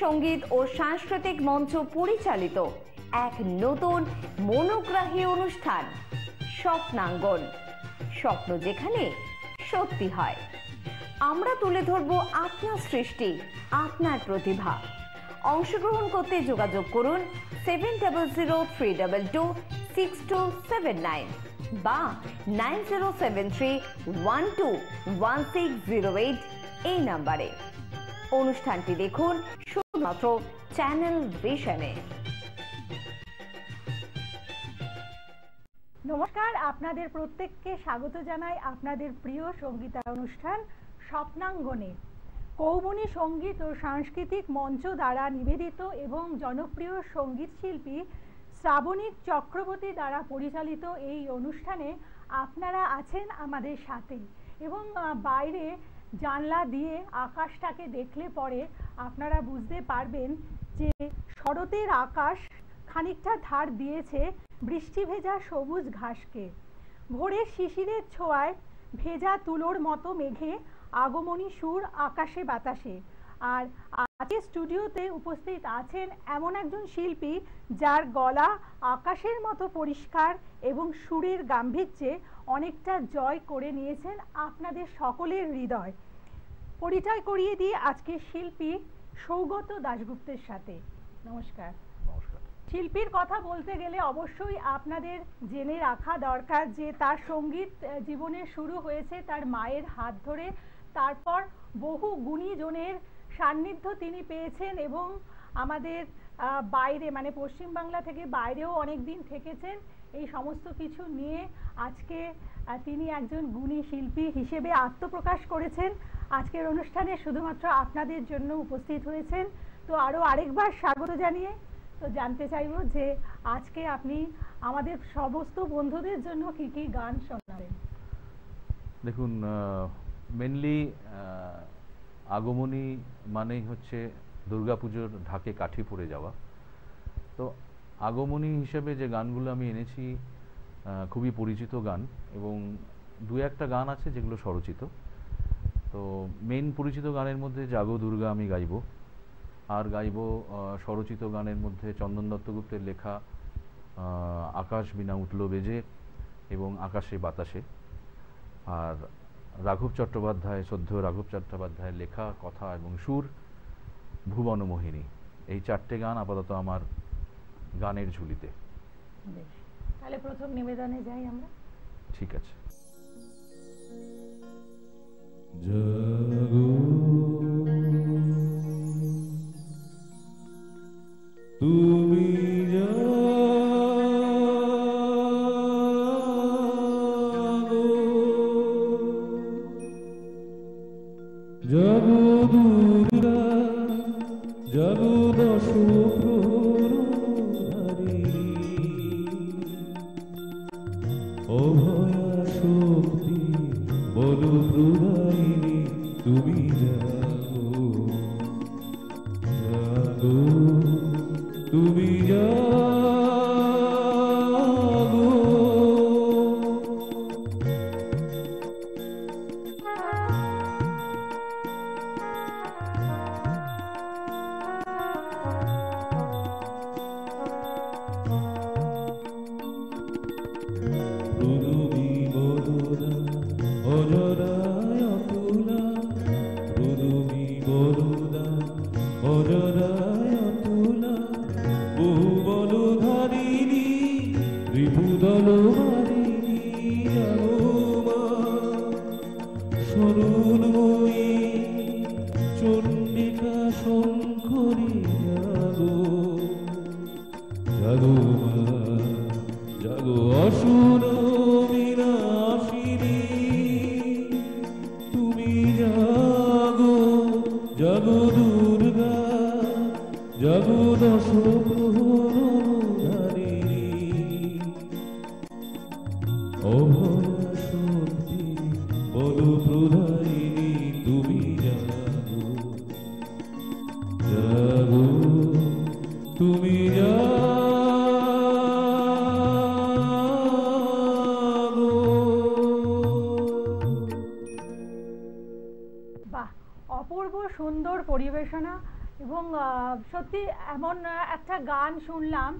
সঙ্গীত ও সাংস্কৃতিক মঞ্চ পরিচালিত এক নতুন মনোগ্রাহী অনুষ্ঠান স্বপ্নাঙ্গন। স্বপ্ন যেখানে সত্যি হয়। আমরা তুলে ধরব আপনার সৃষ্টি, আপনার প্রতিভা। অংশগ্রহণ করতে যোগাযোগ করুন 7003226279 বা 9073121608 এই নাম্বারে। অনুষ্ঠানটি দেখুন শুধুমাত্র চ্যানেল ভিশনে। নমস্কার, আপনাদের প্রত্যেককে স্বাগত জানাই আপনাদের প্রিয় সঙ্গীতানুষ্ঠান স্বপ্নাঙ্গনে। কৌমুনী সঙ্গীত ও সাংস্কৃতিক মঞ্চ দ্বারা নিবেদিত এবং জনপ্রিয় সঙ্গীত শিল্পী শ্রাবণী চক্রবর্তী দ্বারা পরিচালিত এই অনুষ্ঠানে আপনারা আছেন আমাদের সাথে। এবং বাইরে জানলা দিয়ে আকাশটাকে দেখলে পরে আপনারা বুঝতে পারবেন যে শরতের আকাশ খানিকটা ধার দিয়েছে বৃষ্টি ভেজা সবুজ ঘাসকে। ভোরের শিশিরের ছোঁয়ায় ভেজা তুলোর মতো মেঘে আগমনী সুর আকাশে বাতাসে। আর আজকে স্টুডিওতে উপস্থিত আছেন এমন একজন শিল্পী যার গলা আকাশের মতো পরিষ্কার এবং সুরের গাম্ভীর্যে অনেকটা জয় করে নিয়েছেন আপনাদের সকলের হৃদয়। পরিচয় করিয়ে দিয়ে আজকে শিল্পী সৌগত দাশগুপ্তের সাথে। নমস্কার। নমস্কার। শিল্পীর কথা বলতে গেলে অবশ্যই আপনাদের জেনে রাখা দরকার যে তার সঙ্গীত জীবনের শুরু হয়েছে তার মায়ের হাত ধরে। তারপর বহু গুণীজনের সান্নিধ্য তিনি পেয়েছেন এবং আমাদের বাইরে মানে পশ্চিমবাংলা থেকে বাইরেও অনেক দিন থেকেছেন। এই সমস্ত কিছু নিয়ে আজকে তিনি একজন গুণী শিল্পী হিসেবে আত্মপ্রকাশ করেছেন। আজকের অনুষ্ঠানে শুধুমাত্র আপনাদের জন্য উপস্থিত হয়েছেন। তো আরও আরেকবার স্বাগত জানিয়ে তো জানতে চাইব যে আজকে আপনি আমাদের সমস্ত বন্ধুদের জন্য কি কি গান শোনাবেন। দেখুন, মেনলি আগমনী মানেই হচ্ছে দুর্গাপুজোর ঢাকে কাঠি পড়ে যাওয়া। তো আগমনী হিসেবে যে গানগুলো আমি এনেছি খুবই পরিচিত গান এবং দু একটা গান আছে যেগুলো স্বরচিত। তো মেন পরিচিত গানের মধ্যে জাগো দুর্গা আমি গাইব, আর গাইব স্বরচিত গানের মধ্যে চন্দন দত্তগুপ্তের লেখা আকাশ বিনা উঠল বেজে এবং আকাশে বাতাসে, আর রাঘব চট্টোপাধ্যায় শ্রদ্ধেয় রাঘব চট্টোপাধ্যায়ের লেখা কথা এবং সুর ভুবনমোহিনী। এই চারটে গান আপাতত আমার গানের ঝুলিতে। তাহলে প্রথম নিবেদনে যাই আমরা। ঠিক আছে। জাগো তুমি জাগো দুর্গা জাগো দশ প্রহরধারিণী অভয়া শক্তি বল প্রদায়িনী তুমি জাগো জাগো তুমি জাগো প্রদুবি বদনা অজরায় অতুলা প্রদুবি বদনা অজরায় অতুলা বহু বলধারিণী রিপুদল মারিণী জাগো মা সরুণময়ী চণ্ডিকা শঙ্করী জাগো জাগো মা জাগো অসুর বিনাশিনী তুমি জাগো জাগো দুর্গা জাগো দশ প্রহরধারিণী অভয়া শক্তি বল প্রদায়িনী তুমি জাগো জাগো তুমি বাহ, অপূর্ব সুন্দর পরিবেশনা এবং সত্যি এমন একটা গান শুনলাম,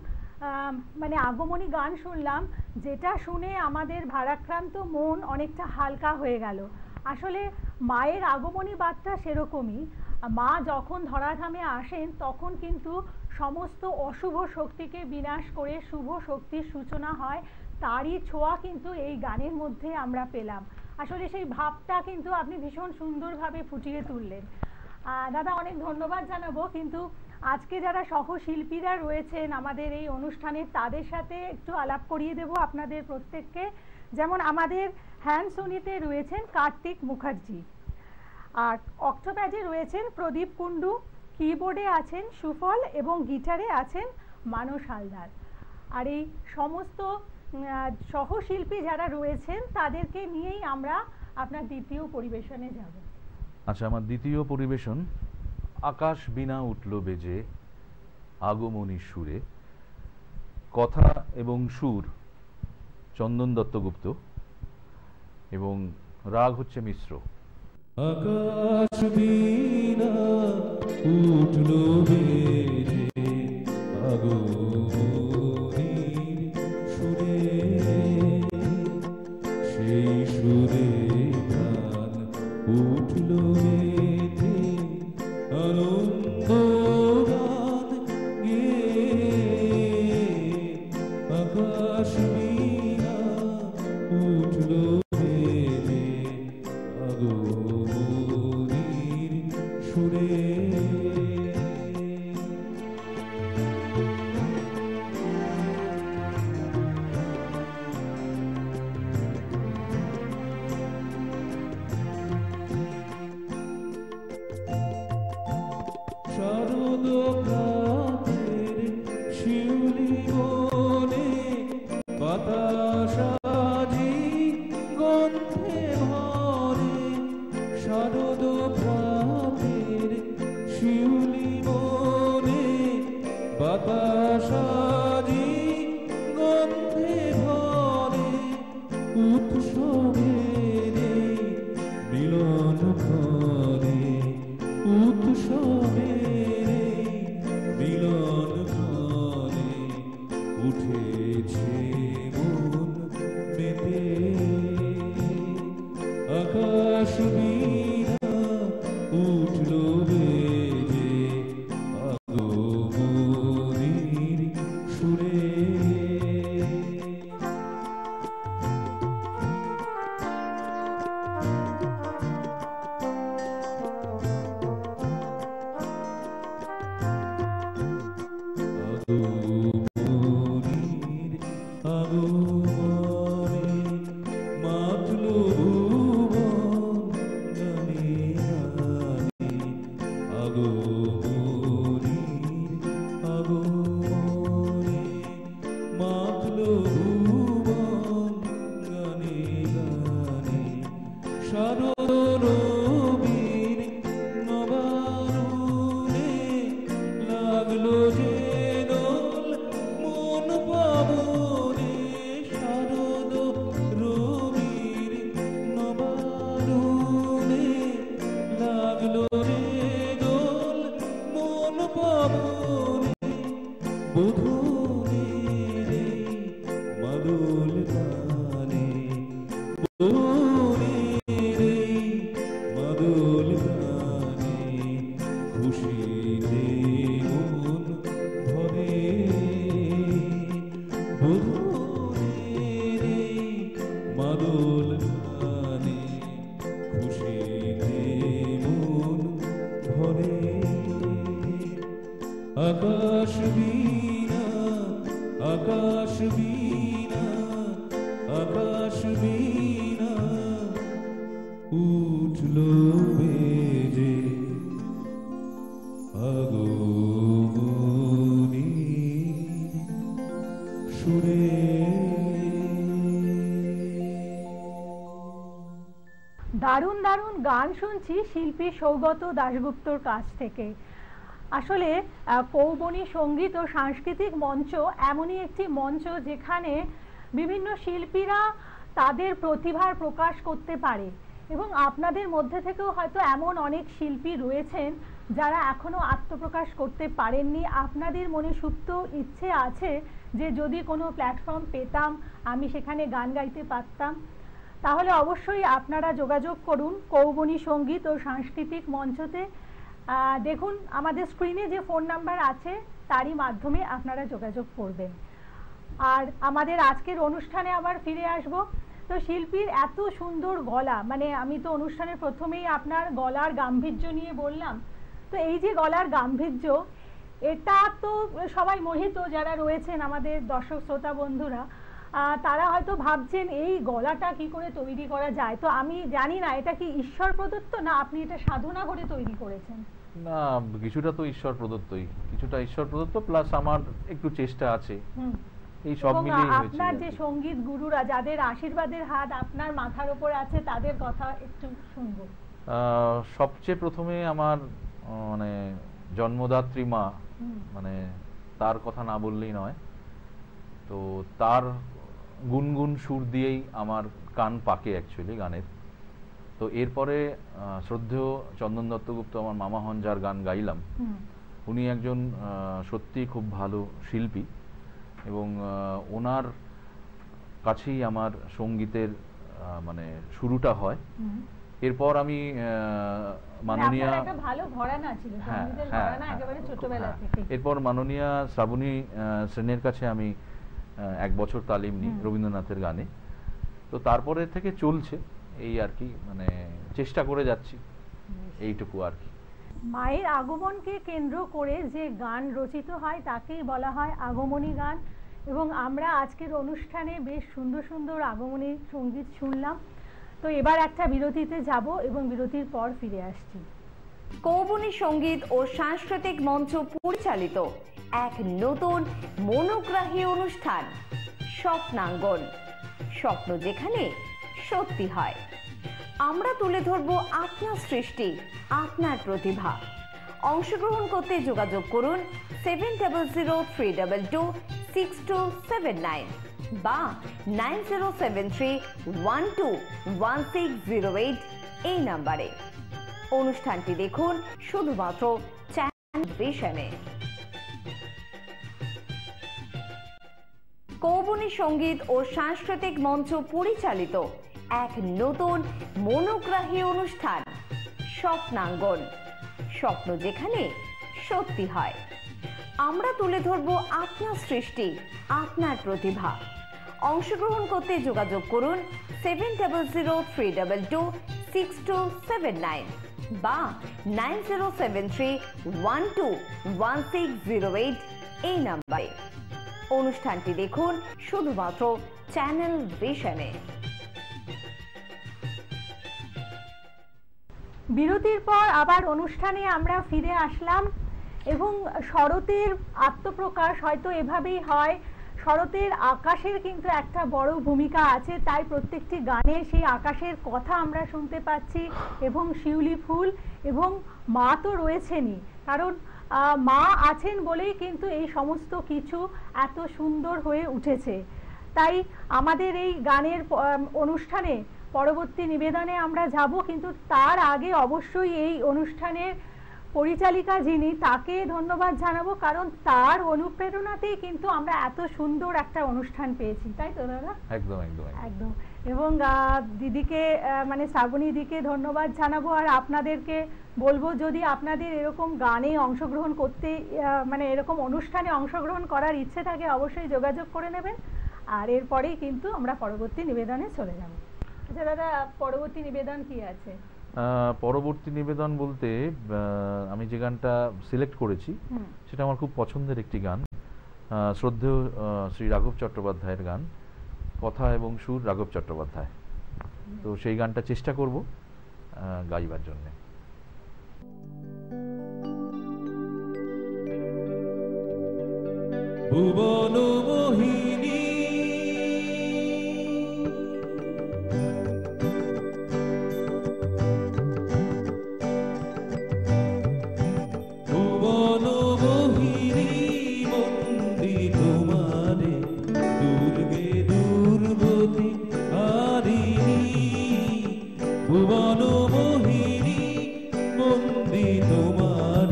মানে আগমনী গান শুনলাম, যেটা শুনে আমাদের ভারাক্রান্ত মন অনেকটা হালকা হয়ে গেল। আসলে মায়ের আগমনী বার্তা সেরকমই। মা যখন ধরাধামে আসেন তখন কিন্তু সমস্ত অশুভ শক্তিকে বিনাশ করে শুভ শক্তির সূচনা হয়, তারই ছোঁয়া কিন্তু এই গানের মধ্যে আমরা পেলাম। আসলে সেই ভাবটা কিন্তু আপনি ভীষণ সুন্দরভাবে ফুটিয়ে তুললেন। দাদা অনেক ধন্যবাদ জানাবো, কিন্তু আজকে যারা সহশিল্পীরা রয়েছেন আমাদের এই অনুষ্ঠানে তাদের সাথে একটু আলাপ করিয়ে দেব আপনাদের প্রত্যেককে। যেমন আমাদের হ্যান্ড সোনিতে রয়েছেন কার্তিক মুখার্জি, আর অক্টোপ্যাডে রয়েছেন প্রদীপ কুণ্ডু, কিবোর্ডে আছেন সুফল এবং গিটারে আছেন মানস হালদার। আর এই সমস্ত সহশিল্পী যারা রয়েছেন তাদেরকে নিয়েই আমরা আপনার দ্বিতীয় পরিবেশনে যাব। আচ্ছা, আমার দ্বিতীয় পরিবেশন আকাশ বীণা উঠল বেজে আগমনী সুরে, কথা এবং সুর চন্দন দত্তগুপ্ত এবং রাগ হচ্ছে মিশ্র। আকাশ বীণা উঠল বেজে আগমনী সুরে, সেই সুরে প্রাণ উঠল বেজে আনন্দ গান গেয়ে। আকাশ বীণা উঠল বেজে আগমনীর সুরে। শারদ প্রাতের শিউলি বনে বাতাস আজি গন্ধে ভরে। শারদ প্রাতের শিউলি বনে বাতাস আজি গন্ধে ভরে। উৎসবের মিলন ঘরে, উৎসবের মিলন ঘরে উঠেছে মন মেতে। আকাশ বীণা উঠল বেজে আগমনীর সুরে। আগমনীর আগমনে মাতল ভুবন গানে গানে। আগমনীর আগমনে মাতল ভুবন গানে গানে। শারদ রবির নবারুণে লাগলো যে দোল মন পাবনে। শারদ রবির নবারুণে লাগলো যে দোল মন পাবনে। বধূদের মাদল গানে, বধূদের মাদল গানে খুশিতে মন ভরে। বধূদের মাদল গানে খুশিতে মন ভরে। আকাশ বীণা আকাশ বীণা আকাশ বীণা উঠল বেজে আগমনীর সুরে। দারুণ দারুণ গান শুনছি শিল্পী সৌগত দাশগুপ্তর কাছ থেকে। আসলে কৌবনী সঙ্গীত ও সাংস্কৃতিক মঞ্চ এমনই একটি মঞ্চ যেখানে বিভিন্ন শিল্পীরা তাদের প্রতিভার প্রকাশ করতে পারে, এবং আপনাদের মধ্যে থেকেও হয়তো এমন অনেক শিল্পী রয়েছেন যারা এখনো আত্মপ্রকাশ করতে পারেননি, আপনাদের মনে সুপ্ত ইচ্ছে আছে যে যদি কোনো প্ল্যাটফর্ম পেতাম আমি সেখানে গান গাইতে পারতাম, তাহলে অবশ্যই আপনারা যোগাযোগ করুন কৌবনী সঙ্গীত ও সাংস্কৃতিক মঞ্চতে। দেখুন আমাদের স্ক্রিনে যে ফোন নাম্বার আছে তারই মাধ্যমে আপনারা যোগাযোগ করবেন। আর আমাদের আজকের অনুষ্ঠানে আবার ফিরে আসব। তো শিল্পীর এত সুন্দর গলা, মানে আমি তো অনুষ্ঠানের প্রথমেই আপনার গলার গাম্ভীর্য নিয়ে বললাম, তো এই যে গলার গাম্ভীর্য, এটা তো সবাই মোহিত যারা রয়েছেন আমাদের দর্শক শ্রোতা বন্ধুরা, তারা হয়তো ভাবছেন এই গলাটা কি করে তৈরি করা যায়। তো আমি জানি না এটা কি ঈশ্বর প্রদত্ত না আপনি এটা সাধনা করে তৈরি করেছেন? না, কিছুটা তো ঈশ্বর প্রদত্তই, কিছুটা ঈশ্বর প্রদত্ত প্লাস আমার একটু চেষ্টা আছে, এই সব মিলিয়ে হয়েছে। আপনার যে সঙ্গীত গুরুরা যাদের আশীর্বাদের হাত আপনার মাথার উপর আছে তাদের কথা একটু শুনবো। সবচেয়ে প্রথমে আমার মানে জন্মদাত্রী মা, মানে তার কথা না বললেই নয়। তো তার গুনগুন সুর দিয়েই আমার কান পাকে অ্যাকচুয়ালি গানের। তো এরপরে শ্রদ্ধেয় চন্দন দত্তগুপ্ত আমার মামা হন, যার গান গাইলাম, উনি একজন সত্যি খুব ভালো শিল্পী এবং ওনার কাছেই আমার সঙ্গীতের মানে শুরুটা হয়। এরপর আমি মাননীয়া, এরপর মাননীয়া শ্রাবণী সেনের কাছে আমি 1 বছর তালিম নিই রবীন্দ্রনাথের গানে। তো তারপরে থেকে চলছে এই আর কি, মানে চেষ্টা করে যাচ্ছি এইটুকু আর কি। মায়ের আগমনকে কেন্দ্র করে যে গান রচিত হয় তাকেই বলা হয় আগমনী গান, এবং আমরা আজকের অনুষ্ঠানে বেশ সুন্দর সুন্দর আগমনী সঙ্গীত শুনলাম। তো এবার একটা বিরতিতে যাব এবং বিরতির পর ফিরে আসছি। কৌবনী সঙ্গীত ও সাংস্কৃতিক মঞ্চ পরিচালিত এক নতুন মনোগ্রাহী অনুষ্ঠান স্বপ্নাঙ্গন, স্বপ্ন যেখানে সত্যি হয়। আমরা তুলে ধরব আপনার সৃষ্টি, আপনার প্রতিভা। অংশগ্রহণ করতে যোগাযোগ করুন 7003226279 বা 9073121608 এই নাম্বারে। অনুষ্ঠানটি দেখুন শুধুমাত্র চ্যানেল ভিশনে। কৌবনী সঙ্গীত ও সাংস্কৃতিক মঞ্চ পরিচালিত এক নতুন মনোগ্রাহী অনুষ্ঠান স্বপ্নাঙ্গন, স্বপ্ন যেখানে সত্যি হয়। আমরা তুলে ধরব আপনার সৃষ্টি, আপনার প্রতিভা। অংশগ্রহণ করতে যোগাযোগ করুন 7003226279 বা 9073121608 এই নাম্বারে। অনুষ্ঠানটি দেখুন শুধুমাত্র চ্যানেল ভিশনে। বিরতির পর আবার অনুষ্ঠানে আমরা ফিরে আসলাম এবং শরতের আত্মপ্রকাশ হয়তো এভাবেই হয়। শরতের আকাশের কিন্তু একটা বড় ভূমিকা আছে, তাই প্রত্যেকটি গানে সেই আকাশের কথা আমরা শুনতে পাচ্ছি এবং শিউলি ফুল, এবং মা তো রয়েছেনই, কারণ মা আছেন বলেই কিন্তু এই সমস্ত কিছু এত সুন্দর হয়ে উঠেছে। তাই আমাদের এই গানের অনুষ্ঠানে পরবর্তী নিবেদনে আমরা যাব, কিন্তু তার আগে অবশ্যই এই অনুষ্ঠানের পরিচালিকা যিনি, তাকে ধন্যবাদ জানাবো, কারণ তার অনুপ্রেরণাতেই কিন্তু আমরা এত সুন্দর একটা অনুষ্ঠান পেয়েছি, তাই তো দাদা? একদম একদম একদম। এবং দিদিকে মানে শ্রাবণী দিকে ধন্যবাদ জানাবো। আর আপনাদেরকে বলবো যদি আপনাদের এরকম গানে অংশগ্রহণ করতে মানে এরকম অনুষ্ঠানে অংশগ্রহণ করার ইচ্ছে থাকে অবশ্যই যোগাযোগ করে নেবেন। আর এরপরেই কিন্তু আমরা পরবর্তী নিবেদনে চলে যাব। আচ্ছা দাদা, পরবর্তী নিবেদন কি আছে? পরবর্তী নিবেদন বলতে আমি যে গানটা সিলেক্ট করেছি সেটা আমার খুব পছন্দের একটি গান, শ্রদ্ধেয় শ্রী রাঘব চট্টোপাধ্যায়ের গান, কথা এবং সুর রাঘব চট্টোপাধ্যায়। তো সেই গানটা চেষ্টা করব গাইবার জন্য। ভুবন মোহিনী ভুবন মোহিনী বন্দী তোমার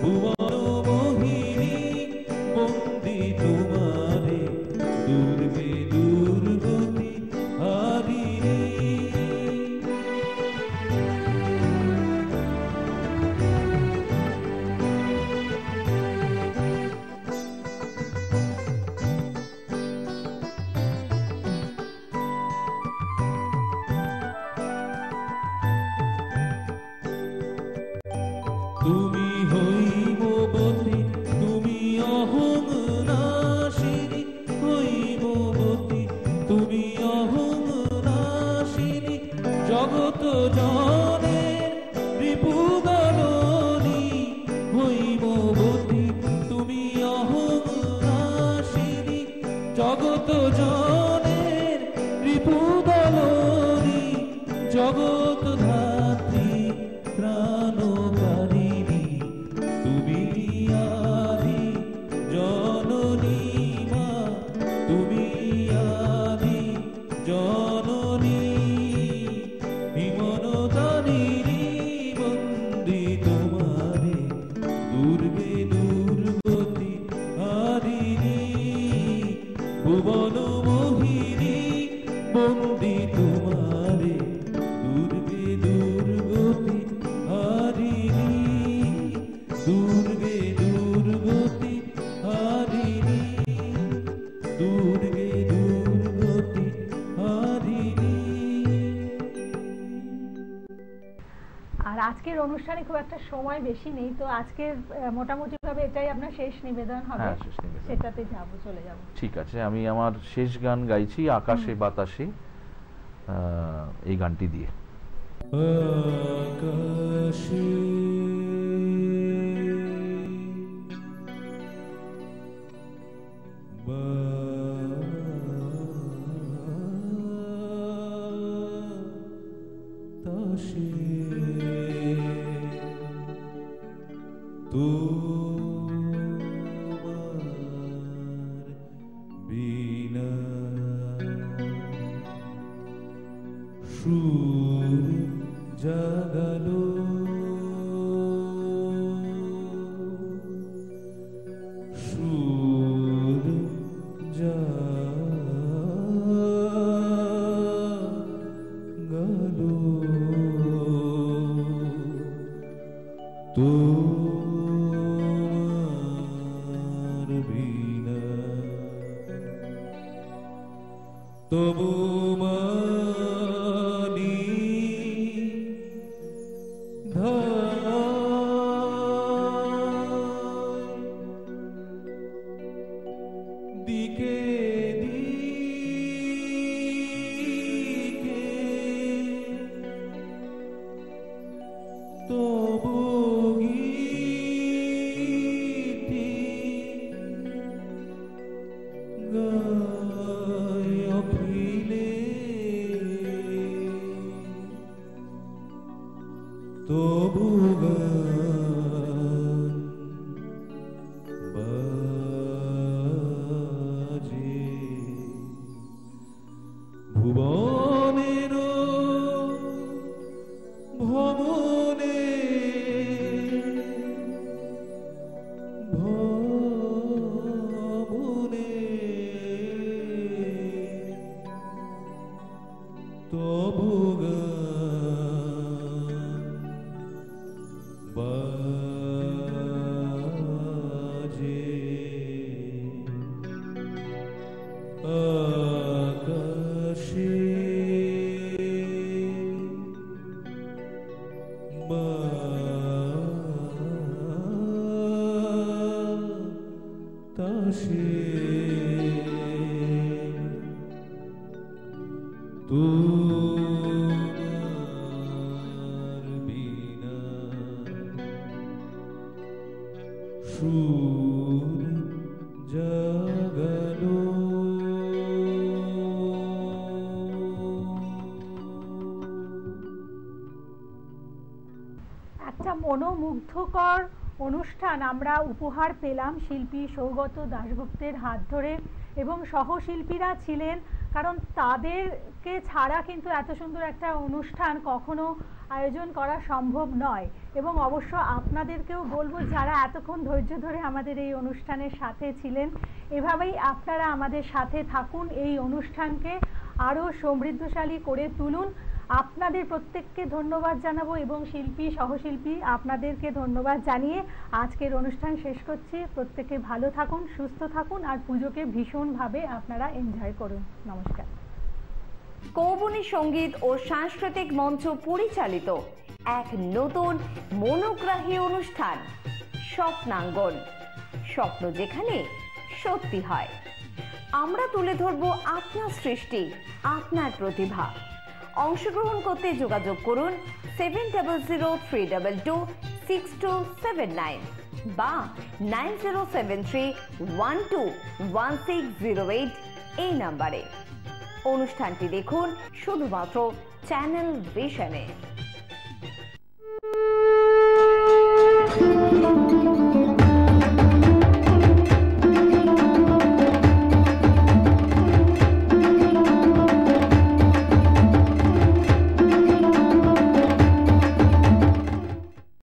ভুবন মোহিনী বন্দি তোমারে দুর্গে দুর্গতি হারিণী তুমি হৈমবতী তুমি অহং নাশিনী হৈমবতী তুমি অহং নাশিনী জগত জনের রিপুদলনী হৈমবতী তুমি অহং নাশিনী জগত জনের রিপুদলনী জগৎ ধাত্রী প্রাণকারিণী তুমি আদি জননী মা তুমি আদি জননী হিমনতারিণী বন্দি তোমারে দুর্গে দুর্গতি হারিণী ভুবন মোহিনী বন্দি তোমারে দুর্গে দুর্গতি হারিণী দুর্গে দুর্গতি হারিণী দুর্গে দুর্গতি হারিণী। আর আজকের অনুষ্ঠানে খুব একটা সময় বেশি নেই, তো আজকের মোটামুটি ভাবে এটাই আপনার শেষ নিবেদন হবে। হ্যাঁ, শেষ নিবেদন। সেটাতে চলে যাব। ঠিক আছে, আমি আমার শেষ গান গাইছি আকাশে বাতাসে এই গানটি দিয়ে। আকাশে বাতাসে তোমার বিনা সুর জাগালো সুর জাগালো তোমার বিনা তবু মানি দিকে দিকে তবু গীতি গায় অখিলে তবু গান বাজে ভুবনের ভবনে ভবনে তবু গান বাজে আকাশে বাতাসে তোমার বিনা সুর জাগালো একটা মনোমুগ্ধকর অনুষ্ঠান আমরা উপহার পেলাম শিল্পী সৌগত দাশগুপ্তের হাত ধরে, এবং সহশিল্পীরা ছিলেন, কারণ তাদেরকে ছাড়া কিন্তু এত সুন্দর একটা অনুষ্ঠান কখনো আয়োজন করা সম্ভব নয়। এবং অবশ্য আপনাদেরকেও বলবো, যারা এতক্ষণ ধৈর্য ধরে আমাদের এই অনুষ্ঠানের সাথে ছিলেন, এভাবেই আপনারা আমাদের সাথে থাকুন, এই অনুষ্ঠানকে আরও সমৃদ্ধশালী করে তুলুন। আপনাদের প্রত্যেককে ধন্যবাদ জানাবো এবং শিল্পী সহশিল্পী আপনাদেরকে ধন্যবাদ জানিয়ে আজকের অনুষ্ঠান শেষ করছি। প্রত্যেকে ভালো থাকুন, সুস্থ থাকুন, আর পুজোকে ভীষণভাবে আপনারা এনজয় করুন। নমস্কার। কৌবনী সঙ্গীত ও সাংস্কৃতিক মঞ্চ পরিচালিত এক নতুন মনোগ্রাহী অনুষ্ঠান স্বপ্নাঙ্গন, স্বপ্ন যেখানে সত্যি হয়। আমরা তুলে ধরব আপনার সৃষ্টি, আপনার প্রতিভা। অংশগ্রহণ করতে যোগাযোগ করুন 7003226279 বা 9073121608 এই নাম্বারে। অনুষ্ঠানটি দেখুন শুধুমাত্র চ্যানেল ভিশনে।